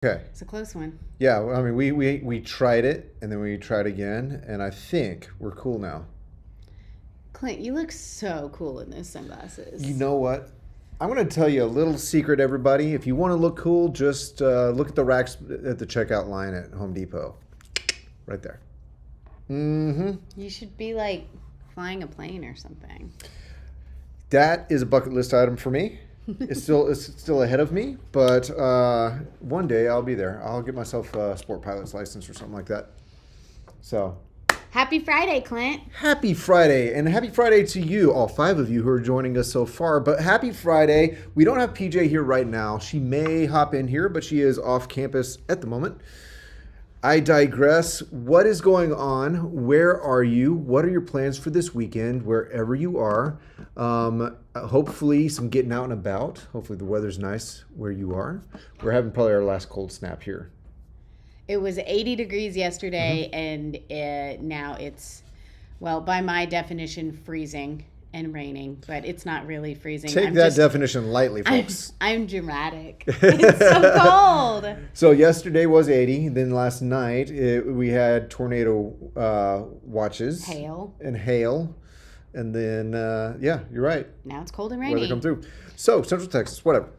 Okay. It's a close one. Yeah, well, I mean, we tried it and then we tried again, and I think we're cool now. Clint, you look so cool in those You sunglasses. know what? I'm going to tell you a little secret, everybody. If you want to look cool, just look at the racks at the checkout line at Home Depot. Right there. Mm-hmm. You should be like flying a plane or something. That is a bucket list item for me. It's still ahead of me, but one day I'll be there. I'll get myself a sport pilot's license or something like that. So Happy Friday, Clint. happy Friday, and happy Friday to you, all five of you who are joining us so far. But happy Friday. We don't have PJ here right now. She may hop in here, but she is off campus at the moment. I digress. What is going on? Where are you? What are your plans for this weekend, wherever you are? Hopefully, some getting out and about. Hopefully, the weather's nice where you are. We're having probably our last cold snap here. It was 80 degrees yesterday, and now it's, well, by my definition, freezing and raining, but it's not really freezing. Take that definition lightly, folks. I'm dramatic. It's so cold. So yesterday was 80. Then last night we had tornado watches. Hail. And hail. And then, yeah, you're right. Now it's cold and Weather rainy. come through. So Central Texas, whatever.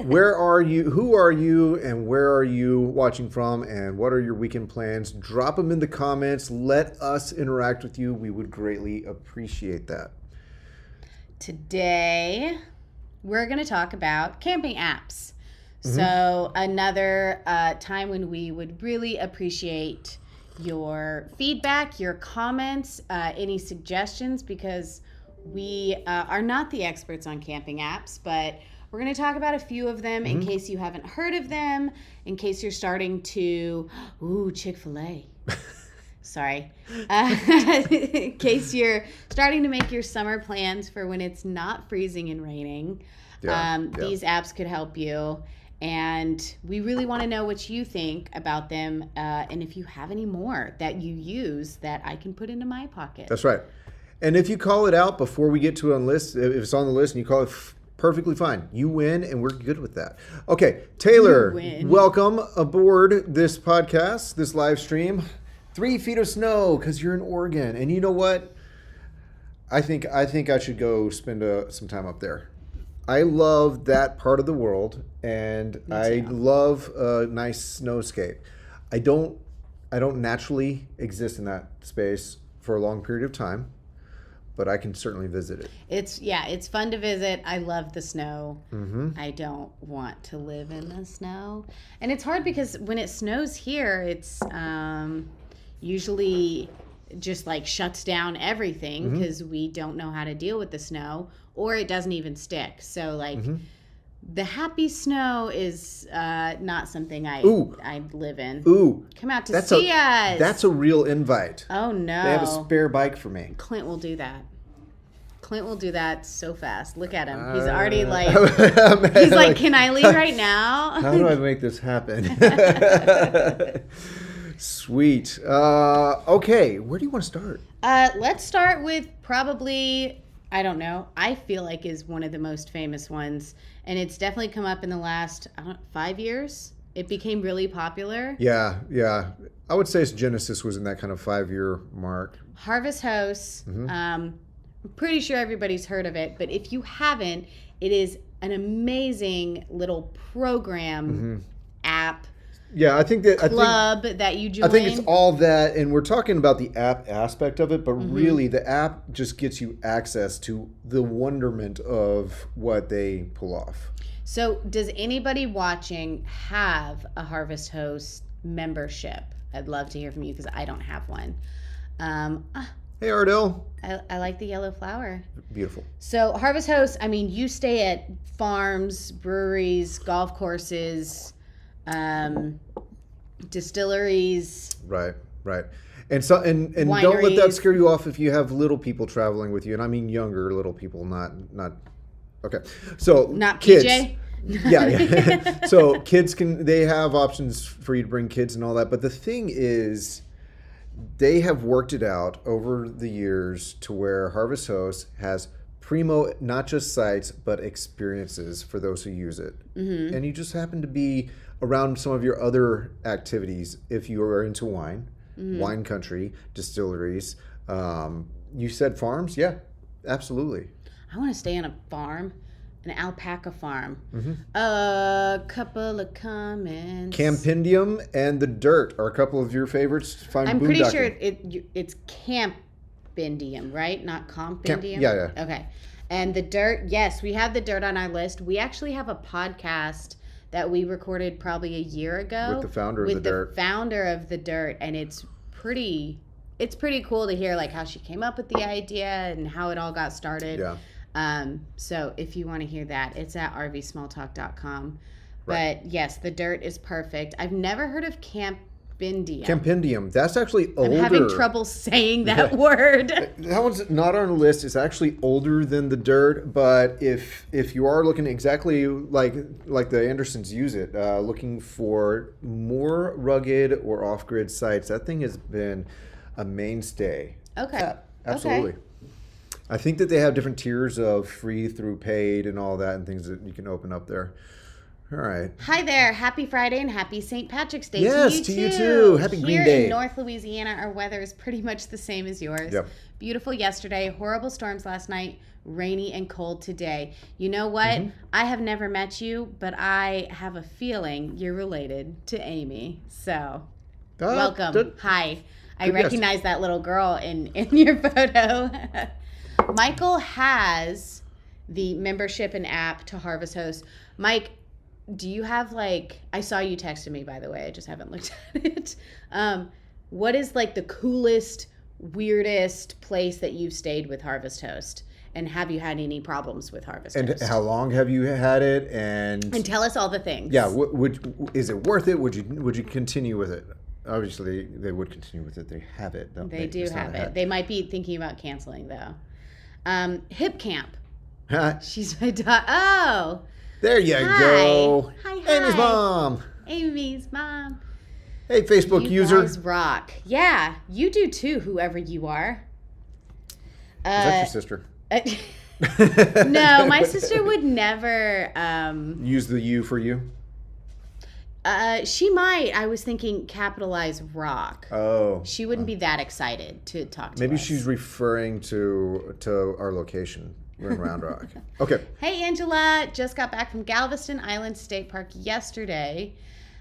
Where are you? Who are you? And where are you watching from? And what are your weekend plans? Drop them in the comments. Let us interact with you. We would greatly appreciate that. Today, we're going to talk about camping apps. So, another time when we would really appreciate your feedback, your comments, any suggestions, because we are not the experts on camping apps, but we're going to talk about a few of them in case you haven't heard of them, in case you're starting to, Chick-fil-A. Sorry. In case you're starting to make your summer plans for when it's not freezing and raining, these apps could help you. And we really want to know what you think about them, and if you have any more that you use that I can put into my pocket. That's right. And if you call it out before we get to it on list, if it's on the list and you call it perfectly fine. You win, and we're good with that. Okay, Taylor, welcome aboard this podcast, this live stream. 3 feet of snow because you're in Oregon, and you know what? I think I should go spend some time up there. I love that part of the world, and I love a nice snowscape. I don't naturally exist in that space for a long period of time, but I can certainly visit it. It's fun to visit. I love the snow. I don't want to live in the snow, and it's hard because when it snows here, it's usually just like shuts down everything because we don't know how to deal with the snow, or it doesn't even stick. So like the happy snow is not something I live in. Ooh, come out to see us. That's a real invite. Oh no, they have a spare bike for me. Clint will do that. Clint will do that so fast. Look at him. He's already like, he's like, can I leave right now? How do I make this happen? Sweet. Okay, where do you want to start? Let's start with probably, I don't know, I feel like is one of the most famous ones. And it's definitely come up in the last 5 years. It became really popular. Yeah. I would say Genesis was in that kind of 5-year mark. Harvest House. I'm pretty sure everybody's heard of it. But if you haven't, it is an amazing little program app. Yeah, I think that that you join. I think it's all that, and we're talking about the app aspect of it, but really the app just gets you access to the wonderment of what they pull off. So, does anybody watching have a Harvest Host membership? I'd love to hear from you because I don't have one. Hey, Ardell. I like the yellow flower. Beautiful. So, Harvest Host, I mean, you stay at farms, breweries, golf courses, distilleries. Right. And so and wineries. Don't let that scare you off if you have little people traveling with you, and I mean younger little people, not okay. So not kids. PJ. Yeah. So kids they have options for you to bring kids and all that, but the thing is, they have worked it out over the years to where Harvest Host has primo, not just sites, but experiences for those who use it. Mm-hmm. And you just happen to be around some of your other activities if you are into wine, wine country, distilleries. You said farms? Yeah, absolutely. I want to stay on a farm, an alpaca farm. Mm-hmm. A couple of comments. Campendium and The Dirt are a couple of your favorites. Fine I'm pretty boondocking. sure it's Campendium, right? Not Compendium? Yeah. Okay. And The Dirt, yes, we have The Dirt on our list. We actually have a podcast that we recorded probably a year ago. With the founder of The Dirt. With the founder of The Dirt, and it's pretty cool to hear like how she came up with the idea and how it all got started. Yeah. So if you want to hear that, it's at rvsmalltalk.com. Right. But yes, The Dirt is perfect. I've never heard of Campendium. Campendium. That's actually older. I'm having trouble saying that word. That one's not on the list. It's actually older than The Dirt, but if you are looking exactly like the Andersons use it, looking for more rugged or off-grid sites, that thing has been a mainstay. Okay. Yeah, absolutely. Okay. I think that they have different tiers of free through paid and all that and things that you can open up there. All right. Hi there. Happy Friday and happy St. Patrick's Day Yes, to you you too. Happy Green Here Day. in North Louisiana, our weather is pretty much the same as yours. Yep. Beautiful yesterday, horrible storms last night, rainy and cold today. You know what? I have never met you, but I have a feeling you're related to Amy. So, welcome. Hi. I Good guess. recognize that little girl in your photo. Michael has the membership and app to Harvest Host. Mike, do you have I saw you texted me, by the way. I just haven't looked at it. What is the coolest, weirdest place that you've stayed with Harvest Host? And have you had any problems with Harvest Host? And how long have you had it? And tell us all the things. yeah, is it worth it? Would you continue with it? Obviously, they would continue with it. They have it. Don't They do It's not have a it. hat. They might be thinking about canceling, though. Hip Camp. Huh? She's my daughter. Oh. There you Hi. go. Hi. Amy's mom. Amy's mom. Hey, Facebook You user. guys rock. Yeah, you do too, whoever you are. Is that your sister? No, my sister would never. Use the U for you? She might. I was thinking capitalize rock. Oh. She wouldn't be that excited to talk to Maybe us. she's referring to our location. We're in Round Rock. Okay. Hey, Angela. Just got back from Galveston Island State Park yesterday.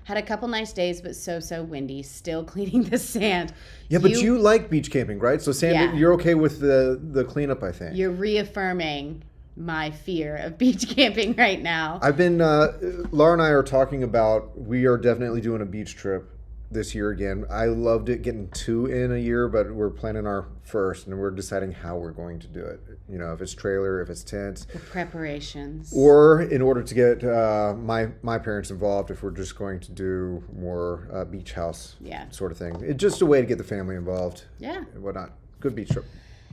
Had a couple nice days, but so windy. Still cleaning the sand. Yeah, but you like beach camping, right? So, Sam, Yeah. you're okay with the cleanup, I think. You're reaffirming my fear of beach camping right now. I've been, Laura and I are talking about, we are definitely doing a beach trip this year again. I loved it getting 2 in a year, but we're planning our first and we're deciding how we're going to do it. You know, if it's trailer, if it's tent. The preparations. Or in order to get my parents involved, if we're just going to do more beach house sort of thing. It's just a way to get the family involved. Yeah. And whatnot. Good beach trip.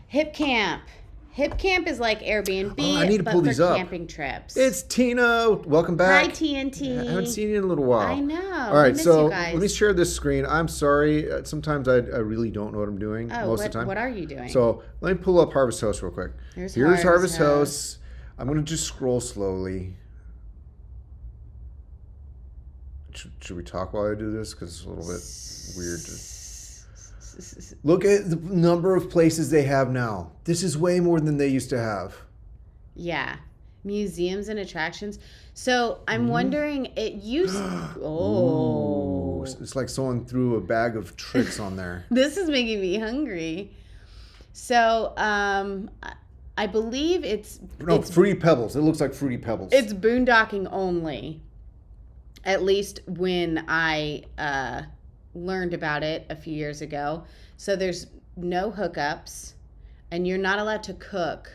Hip Camp. Hip Camp is like Airbnb, Oh, I need to but pull for these up. camping trips. It's Tina. Welcome back. Hi, TNT. I haven't seen you in a little while. I know. All right, I miss so you guys. let me share this screen. I'm sorry. Sometimes I really don't know what I'm doing most of the time. What are you doing? So let me pull up Harvest Host real quick. Here's Harvest Host. I'm going to just scroll slowly. Should we talk while I do this? Because it's a little bit weird. Look at the number of places they have now. This is way more than they used to have. Yeah. Museums and attractions. So I'm wondering, it used... Ooh, it's like someone threw a bag of tricks on there. This is making me hungry. So I believe it's Fruity Pebbles. It looks like Fruity Pebbles. It's boondocking only. At least when I learned about it a few years ago. So there's no hookups, and you're not allowed to cook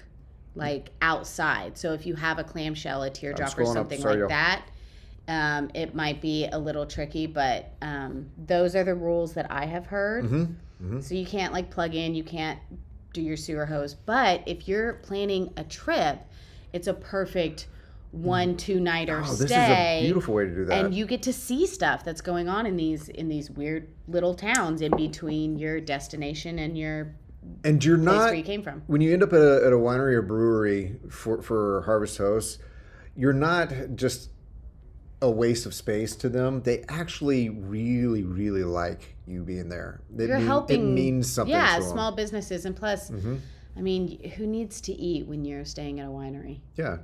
outside. So if you have a clamshell, a teardrop, or something that, it might be a little tricky. But those are the rules that I have heard. Mm-hmm. So you can't plug in, you can't do your sewer hose. But if you're planning a trip, it's a perfect 1-2 nighter stay. This is a beautiful way to do that. And you get to see stuff that's going on in these weird little towns in between your destination and your And you're place not, where you came from. when you end up at a winery or brewery for Harvest Host, you're not just a waste of space to them. They actually really, really like you being there. You're helping. It means something Yeah, to them. small businesses. And plus, I mean, who needs to eat when you're staying at a winery? Yeah.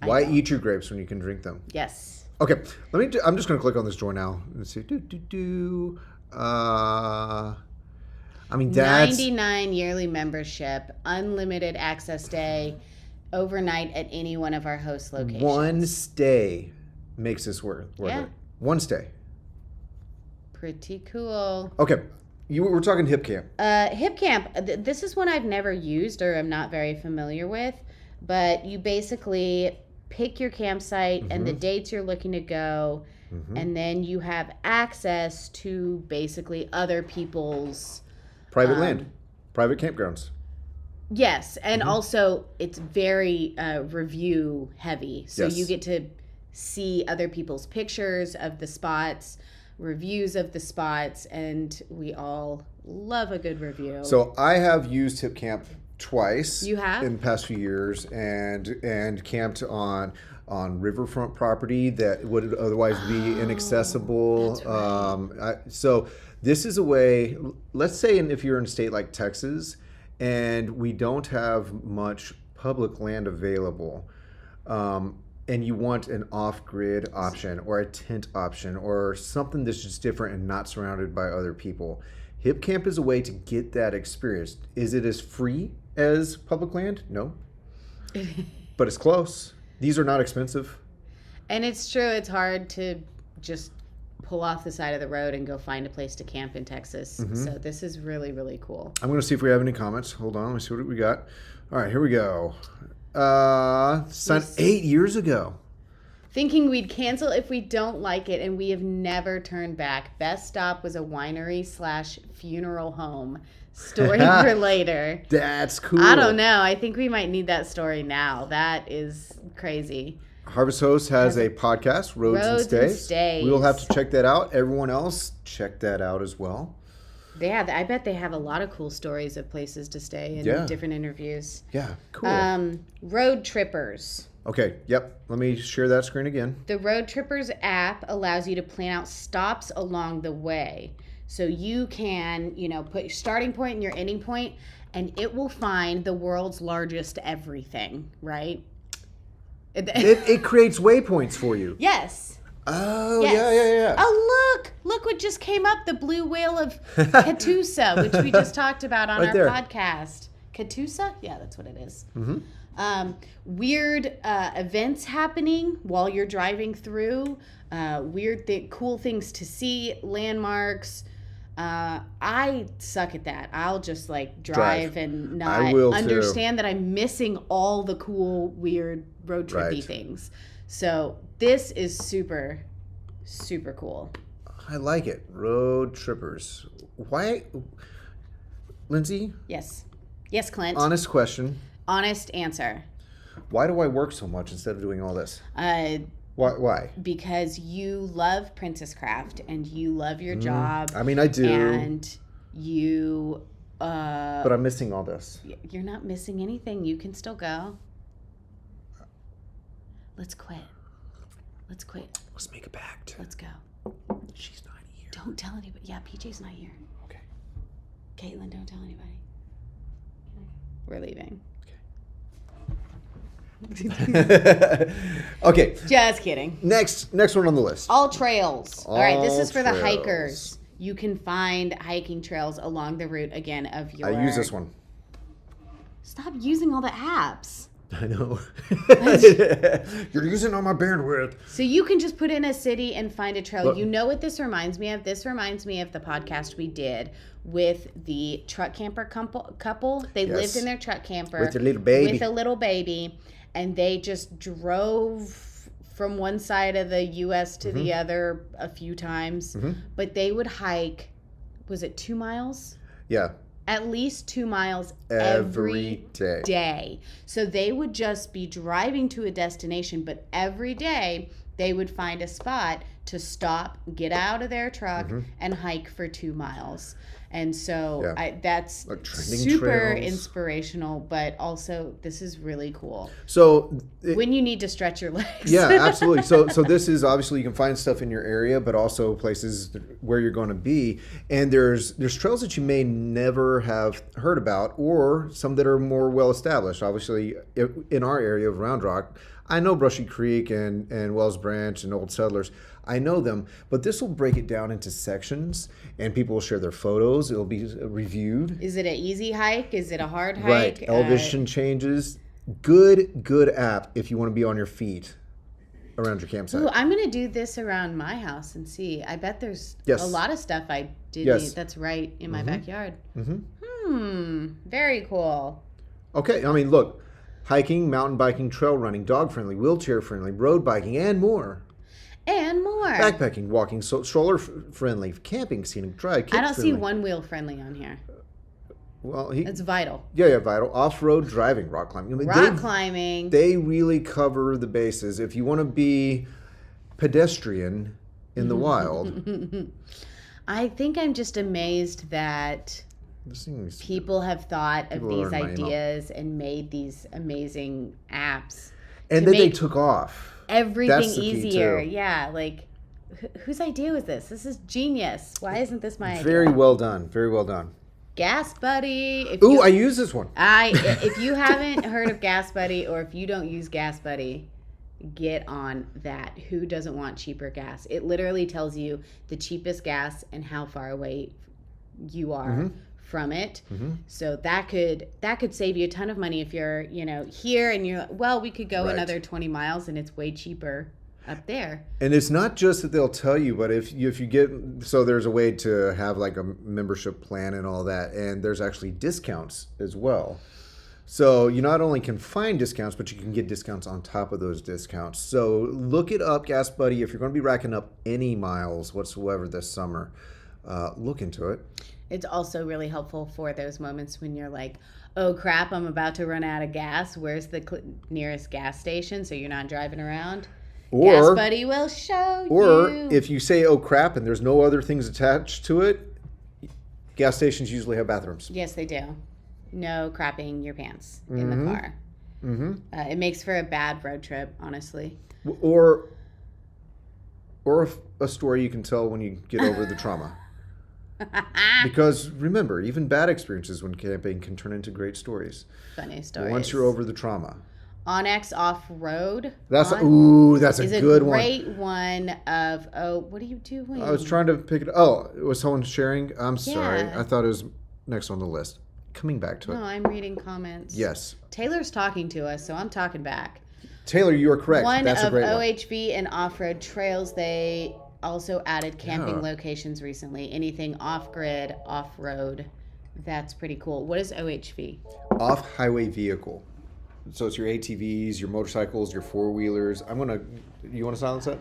Why eat your grapes when you can drink them? Yes. Okay, I'm just going to click on this door now. Let's see. I mean, that's 99 yearly membership, unlimited access day, overnight at any one of our host locations. one stay makes this worth it. One stay. Pretty cool. Okay, we're talking Hip Camp. Hip Camp, this is one I've never used or I'm not very familiar with, but you basically pick your campsite and the dates you're looking to go, and then you have access to basically other people's Private land, private campgrounds. Yes, and also it's very review heavy. So Yes. you get to see other people's pictures of the spots, reviews of the spots, and we all love a good review. So I have used Hip Camp twice. You have? In the past few years, and camped on riverfront property that would otherwise be inaccessible. That's right. So this is a way. Let's say, if you're in a state like Texas, and we don't have much public land available, and you want an off-grid option or a tent option or something that's just different and not surrounded by other people. Hip Camp is a way to get that experience. Is it as free as public land? No. But it's close. These are not expensive. And it's true, it's hard to just pull off the side of the road and go find a place to camp in Texas. So this is really, really cool. I'm going to see if we have any comments. Hold on. Let me see what we got. All right, here we go. Signed 8 years ago. Thinking we'd cancel if we don't like it, and we have never turned back. Best stop was a winery/funeral home. Story for later. That's cool. I don't know. I think we might need that story now. That is crazy. Harvest Host has a podcast, Roads and Stays. We will have to check that out. Everyone else, check that out as well. I bet they have a lot of cool stories of places to stay and different interviews. Yeah, cool. Road Trippers. Okay, yep. Let me share that screen again. The Road Trippers app allows you to plan out stops along the way. So you can, put your starting point and your ending point, and it will find the world's largest everything, right? It creates waypoints for you. Yes. Oh, yes. yeah. Oh, look what just came up, the blue whale of Catoosa, which we just talked about on our podcast. Catoosa? Yeah, that's what it is. Weird events happening while you're driving through, cool things to see, landmarks. I suck at that. I'll just drive and not understand that I'm missing all the cool, weird road trippy things. So this is super, super cool. I like it. Road Trippers. Why, Lindsay? Yes, Clint. Honest question. Honest answer. Why do I work so much instead of doing all this? Why? Because you love Princess Craft and you love your job. I mean, I do. And you... but I'm missing all this. You're not missing anything. You can still go. Let's quit. Let's make a pact. Let's go. She's not here. Don't tell anybody. Yeah, PJ's not here. Okay. Caitlin, don't tell anybody. We're leaving. Okay. Just kidding. Next one on the list. All trails. All right, this is for trails. the hikers. You can find hiking trails along the route again of your... I use this one. Stop using all the apps. I know. You're using all my bandwidth. So you can just put in a city and find a trail. Look. You know what this reminds me of? This reminds me of the podcast we did with the truck camper couple. They lived in their truck camper. With their little baby. With a little baby. And they just drove from one side of the U.S. to the other a few times. But they would hike, was it 2 miles? Yeah. At least 2 miles every day. So they would just be driving to a destination, but every day they would find a spot to stop, get out of their truck, and hike for 2 miles. And so that's like super trails. Inspirational, but also this is really cool. So when you need to stretch your legs. Yeah, absolutely. So this is obviously you can find stuff in your area, but also places where you're going to be. And there's trails that you may never have heard about, or some that are more well established. Obviously, in our area of Round Rock, I know Brushy Creek and Wells Branch and Old Settlers. I know them, but this will break it down into sections, and people will share their photos. It'll be reviewed. Is it an easy hike? Is it a hard hike? Right. Elevation changes. Good app if you want to be on your feet around your campsite. Ooh, I'm going to do this around my house and see. I bet there's a lot of stuff I did need that's right in my backyard. Very cool. Okay. I mean, look, hiking, mountain biking, trail running, dog friendly, wheelchair friendly, road biking, and more. And more. Backpacking, walking, stroller friendly, camping, scenic drive. I don't see one wheel friendly on here. Well, it's vital. Yeah, vital. Off-road driving, rock climbing. I mean, climbing. They really cover the bases. If you want to be pedestrian in the wild. I think I'm just amazed that people have thought of these ideas and made these amazing apps. And then they took off. Everything easier. Yeah, like whose idea was this? This is genius. Why isn't this my idea? Very well done. Very well done. Gas Buddy. I use this one. If you haven't heard of Gas Buddy, or if you don't use Gas Buddy, get on that. Who doesn't want cheaper gas? It literally tells you the cheapest gas and how far away you are from it. So that could save you a ton of money if you're, here and you're, well, we could go another 20 miles and it's way cheaper up there. And it's not just that they'll tell you, but if you get, so there's a way to have like a membership plan and all that, and there's actually discounts as well. So you not only can find discounts, but you can get discounts on top of those discounts. So look it up, Gas Buddy. If you're going to be racking up any miles whatsoever this summer, look into it. It's also really helpful for those moments when you're like, oh crap, I'm about to run out of gas. Where's the nearest gas station? So you're not driving around. Gas Buddy will show you. Or if you say, oh crap, and there's no other things attached to it, gas stations usually have bathrooms. Yes, they do. No crapping your pants in the car. It makes for a bad road trip, honestly. Or a story you can tell when you get over the trauma. Because remember, even bad experiences when camping can turn into great stories. Funny stories. Once you're over the trauma. Onyx Off-Road. That's a good one. Is a great one of, what are you doing? I was trying to pick it. Oh, was someone sharing? I'm sorry. I thought it was next on the list. Coming back to it. No, I'm reading comments. Yes. Taylor's talking to us, so I'm talking back. Taylor, you are correct. That's a great one. OHV and off-road trails, they also added camping locations recently. Anything off-grid, off-road, that's pretty cool. What is OHV? Off-highway vehicle. So it's your ATVs, your motorcycles, your four-wheelers. You want to silence that?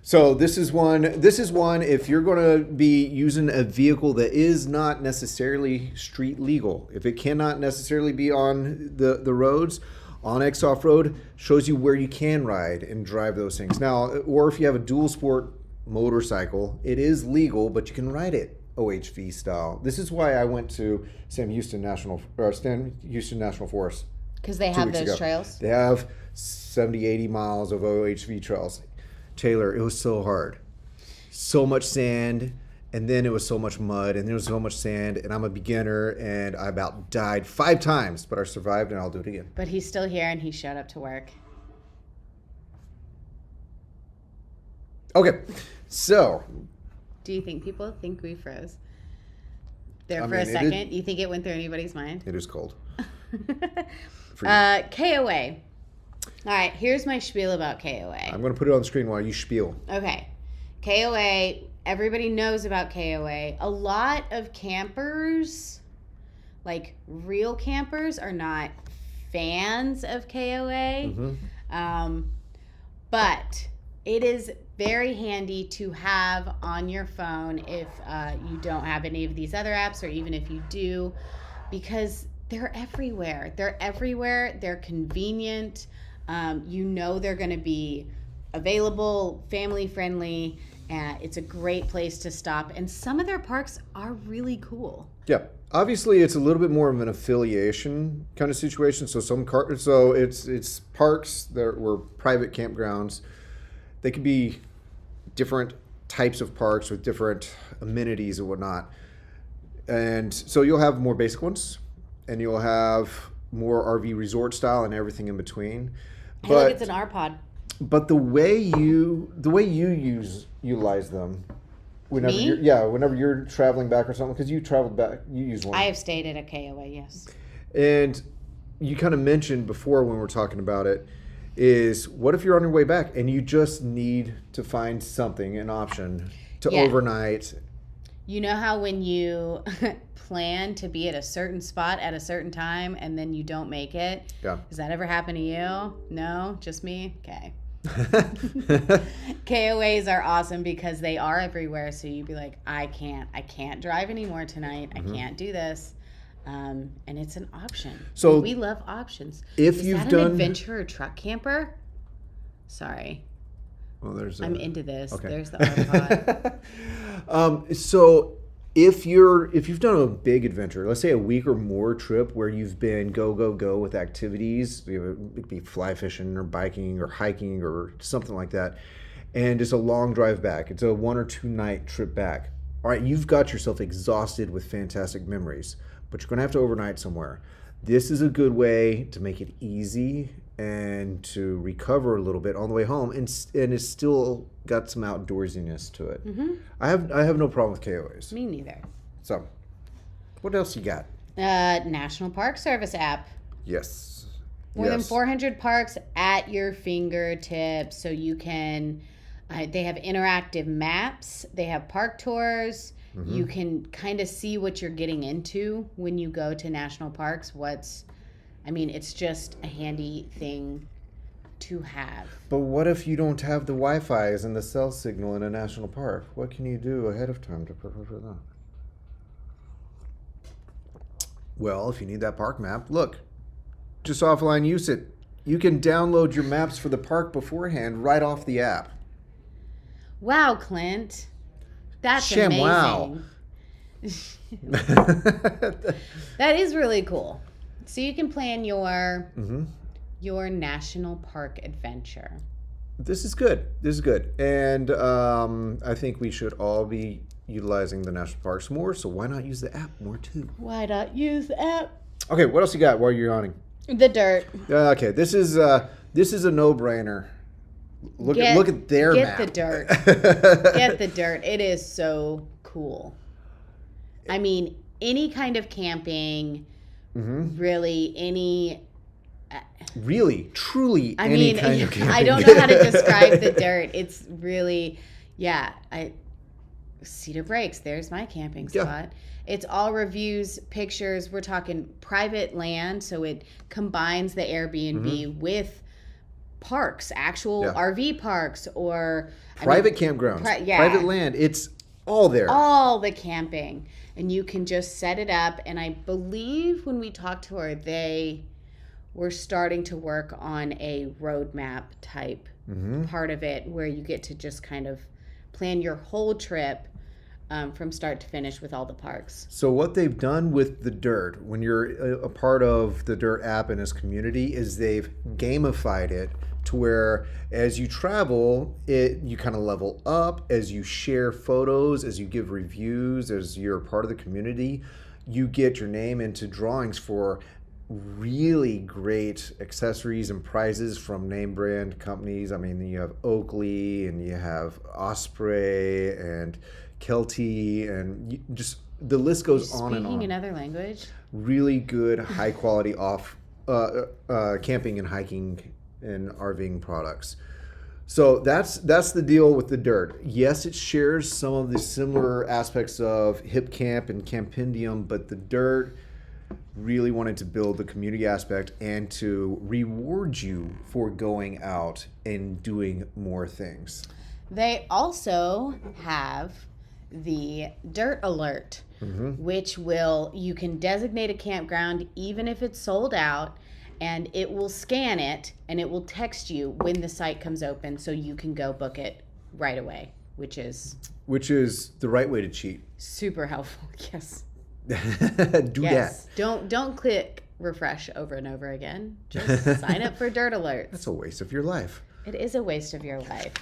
So this is one if you're going to be using a vehicle that is not necessarily street legal, if it cannot necessarily be on the roads, Onyx Off-Road shows you where you can ride and drive those things. Now, or if you have a dual sport motorcycle, it is legal, but you can ride it OHV style. This is why I went to Sam Houston National Forest. Because they have those trails? They have 70, 80 miles of OHV trails. Taylor, it was so hard. So much sand, and then it was so much mud, and there was so much sand, and I'm a beginner, and I about died 5 times, but I survived, and I'll do it again. But he's still here, and he showed up to work. Okay, so. Do you think people think we froze? For a second? You think it went through anybody's mind? It is cold. KOA. All right, here's my spiel about KOA. I'm going to put it on the screen while you spiel. Okay. KOA, everybody knows about KOA. A lot of campers, like real campers, are not fans of KOA. But it is very handy to have on your phone if you don't have any of these other apps, or even if you do, because they're everywhere. They're convenient. They're going to be available, family friendly. It's a great place to stop, and some of their parks are really cool. Yeah, obviously it's a little bit more of an affiliation kind of situation. So it's parks that were private campgrounds. They could be different types of parks with different amenities and whatnot. And so you'll have more basic ones, and you'll have more RV resort style and everything in between. Hey, look, it's an R-Pod. But the way you utilize them, whenever you're traveling back or something, because you traveled back, you use one. I have stayed at a KOA, yes. And you kind of mentioned before when we were talking about it, is what if you're on your way back and you just need to find something, an option to overnight? You know how when you plan to be at a certain spot at a certain time and then you don't make it? Yeah. Does that ever happen to you? No? Just me? Okay. KOAs are awesome because they are everywhere. So you'd be like, I can't drive anymore tonight. I can't do this. And it's an option. So we love options. If Is you've that done an adventure or truck camper? Sorry. Well, I'm into this. Okay. There's the R-Pod. So if you've done a big adventure, let's say a week or more trip where you've been go with activities, it could be fly fishing or biking or hiking or something like that, and it's a long drive back. It's a 1 or 2 night trip back. All right, you've got yourself exhausted with fantastic memories, but you're going to have to overnight somewhere. This is a good way to make it easy and to recover a little bit on the way home, and it's still got some outdoorsiness to it. Mm-hmm. I have no problem with KOAs. Me neither. So, what else you got? National Park Service app. Yes. More than 400 parks at your fingertips, so you can. They have interactive maps. They have park tours. Mm-hmm. You can kind of see what you're getting into when you go to national parks. It's just a handy thing to have. But what if you don't have the Wi-Fi and the cell signal in a national park? What can you do ahead of time to prepare for that? Well, if you need that park map, look, just offline use it. You can download your maps for the park beforehand right off the app. Wow, Clint. That's amazing. Wow. That is really cool. So you can plan your national park adventure. This is good. And I think we should all be utilizing the national parks more, so why not use the app more too? Why not use the app? Okay, what else you got while you're yawning? The dirt. Okay, this is a no-brainer. Look at their map. Get the dirt. Get the dirt. It is so cool. I mean, any kind of camping, really, truly any kind of camping. I don't know how to describe the dirt. It's really, Cedar Breaks, there's my camping spot. Yeah. It's all reviews, pictures. We're talking private land, so it combines the Airbnb with parks, actual RV parks, or private campgrounds, private land. It's all there. All the camping. And you can just set it up. And I believe when we talked to her, they were starting to work on a roadmap type part of it where you get to just kind of plan your whole trip from start to finish with all the parks. So what they've done with the dirt, when you're a part of the dirt app in its community, is they've gamified it to where as you travel, you kind of level up, as you share photos, as you give reviews, as you're a part of the community, you get your name into drawings for really great accessories and prizes from name brand companies. I mean, you have Oakley and you have Osprey and Kelty, and just the list goes on and on. Speaking another language. Really good, high quality camping and hiking and RVing products. So that's the deal with the dirt. Yes, it shares some of the similar aspects of HipCamp and Campendium, but the dirt really wanted to build the community aspect and to reward you for going out and doing more things. They also have the Dirt Alert, which you can designate a campground even if it's sold out, and it will scan it and it will text you when the site comes open so you can go book it right away, which is the right way to cheat. super helpful. Yes. Do Yes. that. Don't click refresh over and over again. Just sign up for dirt alerts. That's a waste of your life. It is a waste of your life.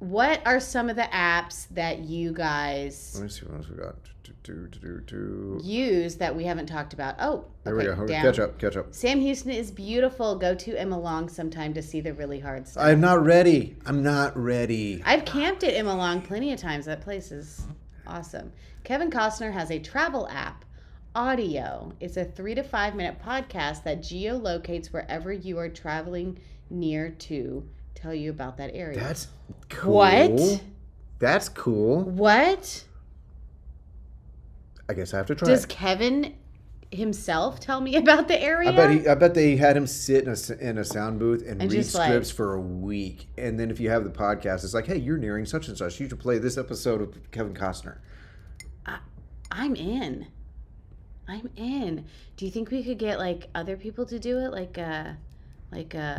What are some of the apps that you guys Let me see what else we got. use that we haven't talked about? Oh, There we okay, go. down. Catch up. Sam Houston is beautiful. Go to Emma Long sometime to see the really hard stuff. I'm not ready. I've camped at Emma Long plenty of times. That place is awesome. Kevin Costner has a travel app, Audio. It's a 3 to 5 minute podcast that geolocates wherever you are traveling near to tell you about that area. That's cool. What? That's cool. What? I guess I have to try Does it. Kevin himself tell me about the area? I bet they had him sit in a sound booth and read just, scripts for a week. And then if you have the podcast, it's like, hey, you're nearing such and such. You should play this episode of Kevin Costner. I'm in. Do you think we could get like other people to do it, like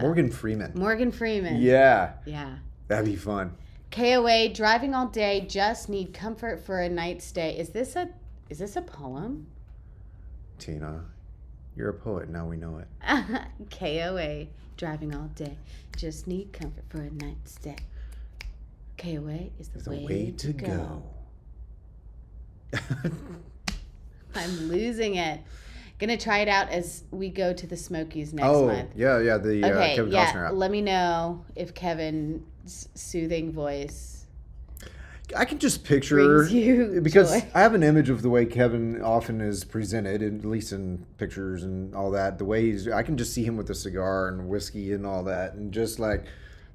Morgan Freeman. Morgan Freeman? Yeah, Yeah. that'd be fun. KOA, driving all day, just need comfort for a night stay. Is this a poem? Tina, you're a poet. Now we know it. KOA, driving all day, just need comfort for a night stay. KOA is the way to go. I'm losing it. Gonna try it out as we go to the Smokies next month. Yeah, the Okay, Kevin yeah. Costner app. Let me know if Kevin's soothing voice I can just picture brings you because joy. I have an image of the way Kevin often is presented, at least in pictures and all that. The way I can just see him with a cigar and whiskey and all that, and just like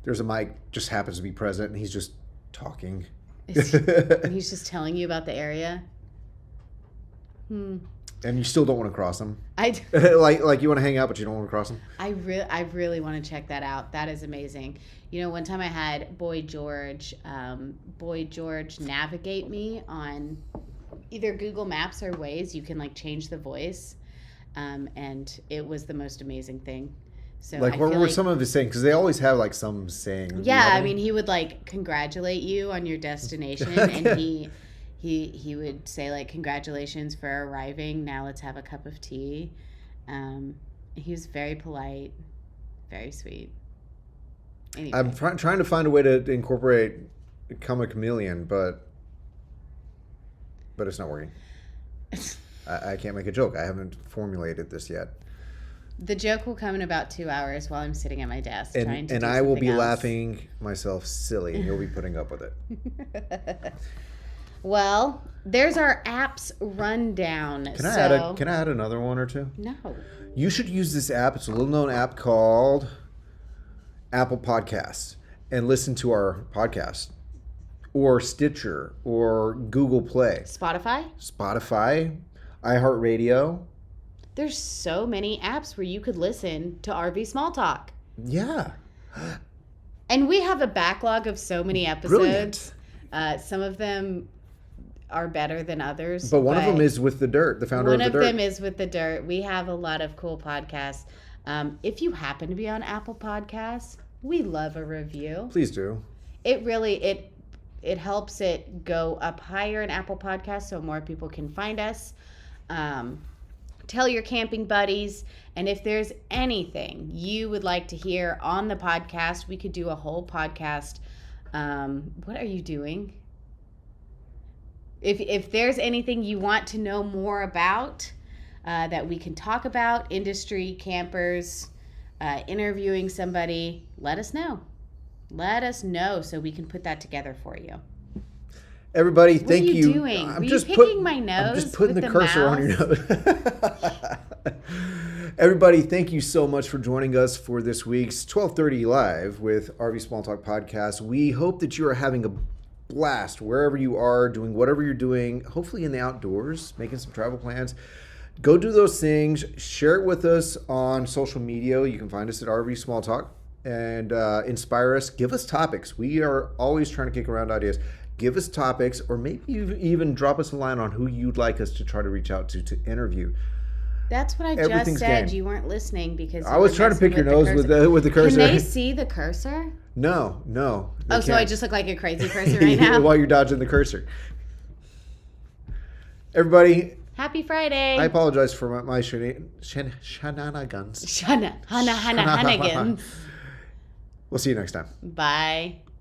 there's a mic just happens to be present, and he's just talking. And he's just telling you about the area. And you still don't want to cross him. I like you want to hang out, but you don't want to cross him. I really want to check that out. That is amazing. You know, one time I had Boy George navigate me on either Google Maps or Waze. You can like change the voice, and it was the most amazing thing. So Like, what were some of his saying? Because they always have like some saying. Do you Yeah, have I any? mean, he would like congratulate you on your destination, Okay. and he would say like, "Congratulations for arriving. Now let's have a cup of tea." He was very polite, very sweet. Anyway. I'm trying to find a way to incorporate Become a Chameleon, but it's not working. I can't make a joke. I haven't formulated this yet. The joke will come in about 2 hours while I'm sitting at my desk trying to And do I will something be else. laughing myself silly, and you'll be putting up with it. Well, there's our apps rundown. Can I add another one or two? No. You should use this app. It's a little known app called Apple Podcasts, and listen to our podcast, or Stitcher, or Google Play, Spotify, iHeartRadio. There's so many apps where you could listen to RV Small Talk. Yeah. And we have a backlog of so many episodes. Brilliant. Some of them are better than others. But one of them is with the Dirt, the founder of the Dirt. One of them is with the Dirt. We have a lot of cool podcasts. If you happen to be on Apple Podcasts, we love a review. Please do. It really it helps it go up higher in Apple Podcasts so more people can find us. Tell your camping buddies, and if there's anything you would like to hear on the podcast, we could do a whole podcast. What are you doing? If there's anything you want to know more about that we can talk about, industry, campers, interviewing somebody, let us know. Let us know so we can put that together for you. Everybody, thank What are you you. doing? I'm Were just you picking my nose I'm just putting with the the cursor on your nose. Everybody, thank you so much for joining us for this week's 12:30 Live with RV Small Talk Podcast. We hope that you are having a blast wherever you are, doing whatever you're doing, hopefully in the outdoors, making some travel plans. Go do those things. Share it with us on social media. You can find us at RV Small Talk and inspire us. Give us topics. We are always trying to kick around ideas. Give us topics, or maybe even drop us a line on who you'd like us to try to reach out to interview. That's what I just Everything's said. game. You weren't listening because I was trying to pick your nose with the cursor. Can they see the cursor? No. they Oh, so I can't. just look like a crazy person right now? While you're dodging the cursor. Everybody, Happy Friday. I apologize for my shenanigans. Hanagans. We'll see you next time. Bye.